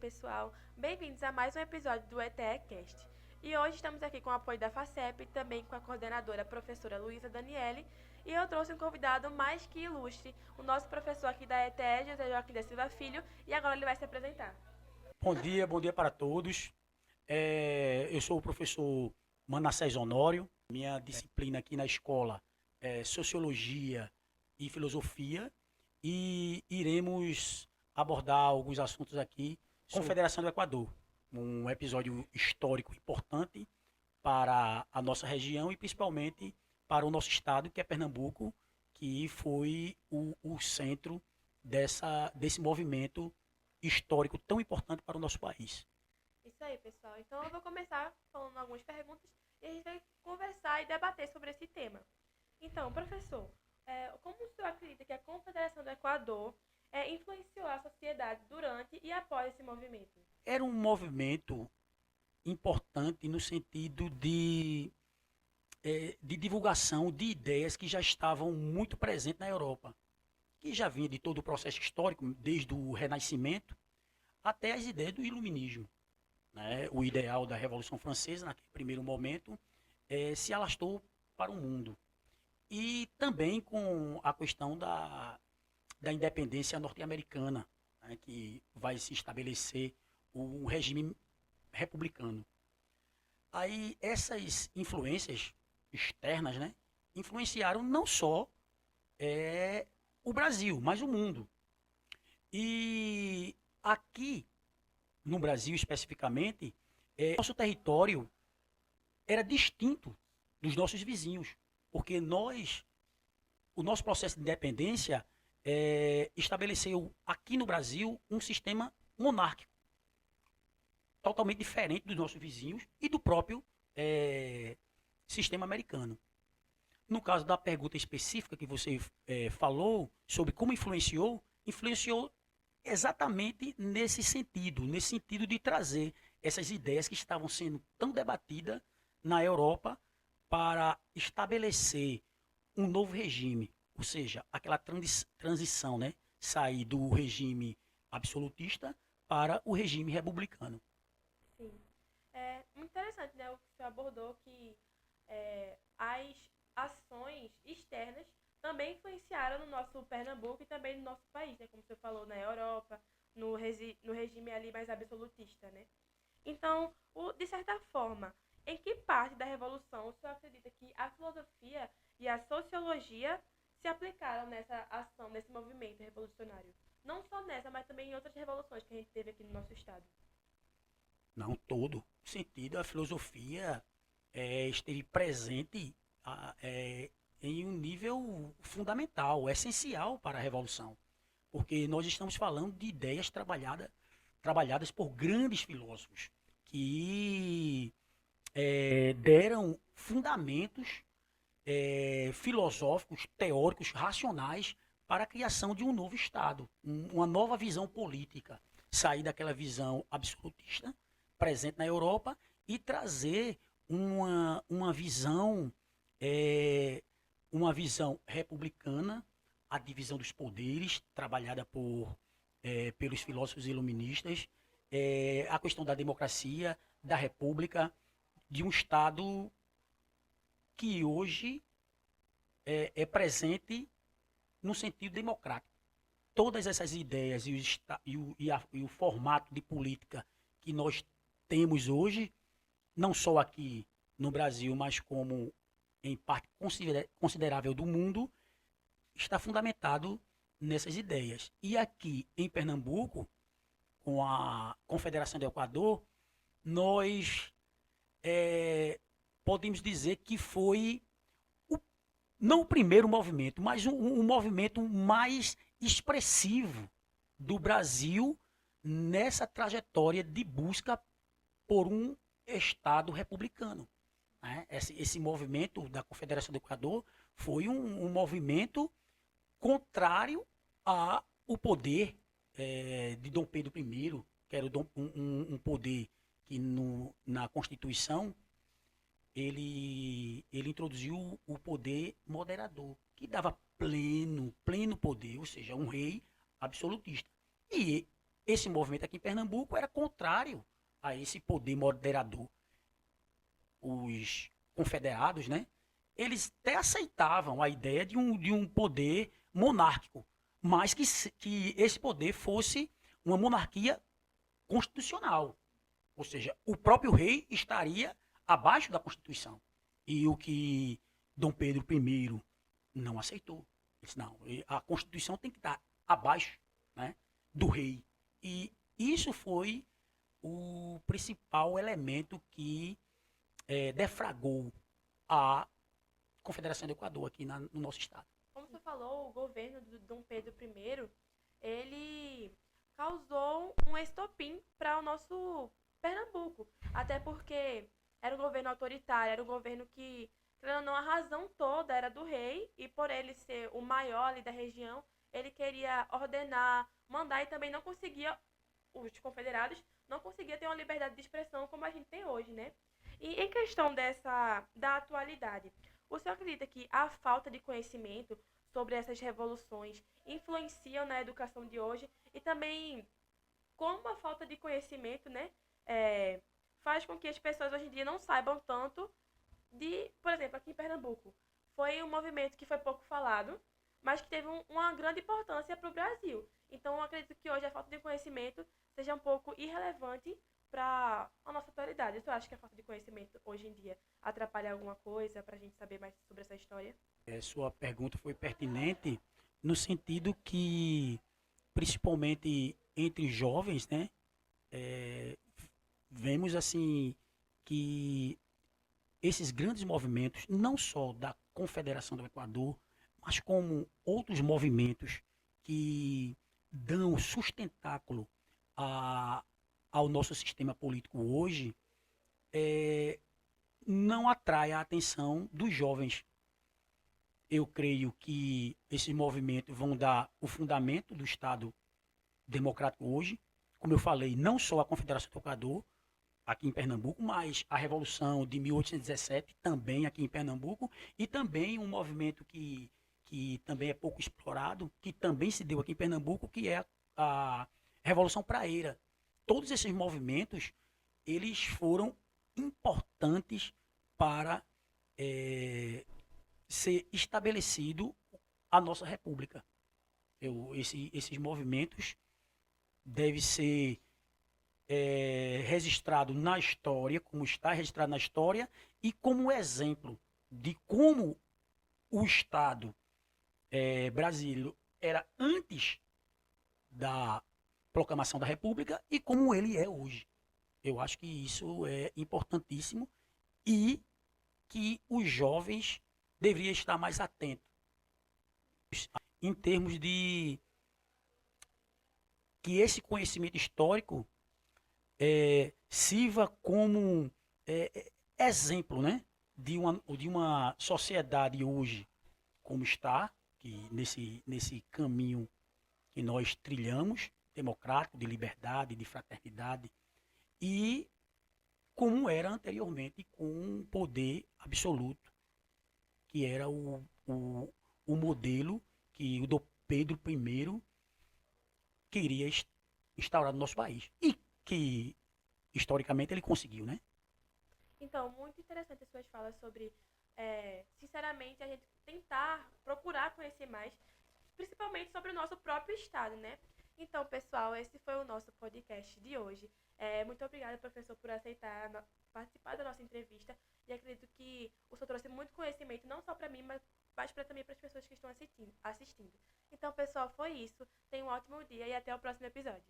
pessoal, bem-vindos a mais um episódio do ETEcast. E hoje estamos aqui com o apoio da FACEP, também com a coordenadora professora Luísa Daniele, e eu trouxe um convidado mais que ilustre, o nosso professor aqui da ETE, José Joaquim da Silva Filho, e agora ele vai se apresentar. Bom dia para todos. Eu sou o professor Manassés Honório. Minha disciplina aqui na escola é Sociologia e Filosofia e iremos abordar alguns assuntos aqui. Confederação do Equador, um episódio histórico importante para a nossa região e principalmente para o nosso estado, que é Pernambuco, que foi o centro desse movimento histórico tão importante para o nosso país. Isso aí, pessoal. Então eu vou começar falando algumas perguntas e a gente vai conversar e debater sobre esse tema. Então, professor, como o senhor acredita que a Confederação do Equador influenciou a sociedade durante e após esse movimento? Era um movimento importante no sentido de divulgação de ideias que já estavam muito presentes na Europa, que já vinha de todo o processo histórico, desde o Renascimento até as ideias do Iluminismo. Né? O ideal da Revolução Francesa, naquele primeiro momento, se alastrou para o mundo. E também com a questão da independência norte-americana, né? Que vai se estabelecer o regime republicano. Aí essas influências externas, né, influenciaram não só o Brasil, mas o mundo. E aqui no Brasil especificamente, nosso território era distinto dos nossos vizinhos, porque o nosso processo de independência estabeleceu aqui no Brasil um sistema monárquico, totalmente diferente dos nossos vizinhos e do próprio sistema americano. No caso da pergunta específica que você falou sobre como influenciou exatamente nesse sentido de trazer essas ideias que estavam sendo tão debatidas na Europa para estabelecer um novo regime, ou seja, aquela transição, né, sair do regime absolutista para o regime republicano. Sim. É muito interessante, né, o que o senhor abordou, que as ações externas também influenciaram no nosso Pernambuco e também no nosso país, né, como o senhor falou, na Europa, no regime ali mais absolutista, né? Então, de certa forma, em que parte da Revolução o senhor acredita que a filosofia e a sociologia se aplicaram nessa ação, nesse movimento revolucionário? Não só nessa, mas também em outras revoluções que a gente teve aqui no nosso estado. Não todo sentido, a filosofia esteve presente em um nível fundamental, essencial para a Revolução. Porque nós estamos falando de ideias trabalhadas por grandes filósofos que deram fundamentos filosóficos, teóricos, racionais para a criação de um novo Estado, uma nova visão política, sair daquela visão absolutista presente na Europa e trazer uma visão é, uma visão republicana, a divisão dos poderes trabalhada pelos filósofos iluministas, a questão da democracia, da república, de um Estado que hoje é presente no sentido democrático. Todas essas ideias e o formato de política que nós temos hoje, não só aqui no Brasil, mas como em parte considerável do mundo, está fundamentado nessas ideias. E aqui em Pernambuco, com a Confederação do Equador, nós podemos dizer que foi não o primeiro movimento, mas um movimento mais expressivo do Brasil nessa trajetória de busca por um Estado republicano. Né? Esse movimento da Confederação do Equador foi um movimento contrário ao poder de Dom Pedro I, que era um poder que na Constituição ele introduziu o poder moderador, que dava pleno poder, ou seja, um rei absolutista. E esse movimento aqui em Pernambuco era contrário a esse poder moderador. Os confederados, né, eles até aceitavam a ideia de um poder monárquico, mas que esse poder fosse uma monarquia constitucional. Ou seja, o próprio rei estaria abaixo da Constituição. E o que Dom Pedro I não aceitou. Ele disse, não, a Constituição tem que estar abaixo, né, do rei. E isso foi o principal elemento que defragou a Confederação do Equador aqui no nosso estado. Como você falou, o governo do Dom Pedro I, ele causou um estopim para o nosso Pernambuco. Até porque era um governo autoritário, era um governo que, querendo ou não, a razão toda era do rei, e por ele ser o maior ali da região, ele queria ordenar, mandar, e também não conseguia, os confederados, não conseguia ter uma liberdade de expressão como a gente tem hoje, né? E em questão da atualidade, o senhor acredita que a falta de conhecimento sobre essas revoluções influenciam na educação de hoje? E também como a falta de conhecimento, né, faz com que as pessoas hoje em dia não saibam tanto de, por exemplo, aqui em Pernambuco, foi um movimento que foi pouco falado, mas que teve uma grande importância para o Brasil. Então, eu acredito que hoje a falta de conhecimento seja um pouco irrelevante para a nossa atualidade. Você acha que a falta de conhecimento hoje em dia atrapalha alguma coisa para a gente saber mais sobre essa história? Sua pergunta foi pertinente no sentido que, principalmente entre jovens, né, vemos assim que esses grandes movimentos, não só da Confederação do Equador, mas como outros movimentos que dão sustentáculo ao nosso sistema político hoje, não atrai a atenção dos jovens. Eu creio que esses movimentos vão dar o fundamento do Estado democrático hoje. Como eu falei, não só a Confederação do Equador, aqui em Pernambuco, mas a Revolução de 1817, também aqui em Pernambuco, e também um movimento que também é pouco explorado, que também se deu aqui em Pernambuco, que é a Revolução Praeira. Todos esses movimentos, eles foram importantes para ser estabelecido a nossa república. Esses movimentos devem ser registrado na história, como está registrado na história, e como exemplo de como o Estado brasileiro era antes da proclamação da República e como ele é hoje. Eu acho que isso é importantíssimo e que os jovens deveriam estar mais atentos em termos de que esse conhecimento histórico sirva como exemplo, né, de uma sociedade hoje como está, que nesse caminho que nós trilhamos, democrático, de liberdade, de fraternidade, e como era anteriormente com um poder absoluto, que era o modelo que o Dom Pedro I queria instaurar no nosso país. E que, historicamente, ele conseguiu, né? Então, muito interessante as suas falas sobre, sinceramente, a gente tentar procurar conhecer mais, principalmente sobre o nosso próprio estado, né? Então, pessoal, esse foi o nosso podcast de hoje. Muito obrigada, professor, por aceitar participar da nossa entrevista. E acredito que o senhor trouxe muito conhecimento, não só para mim, mas também para as pessoas que estão assistindo. Então, pessoal, foi isso. Tenham um ótimo dia e até o próximo episódio.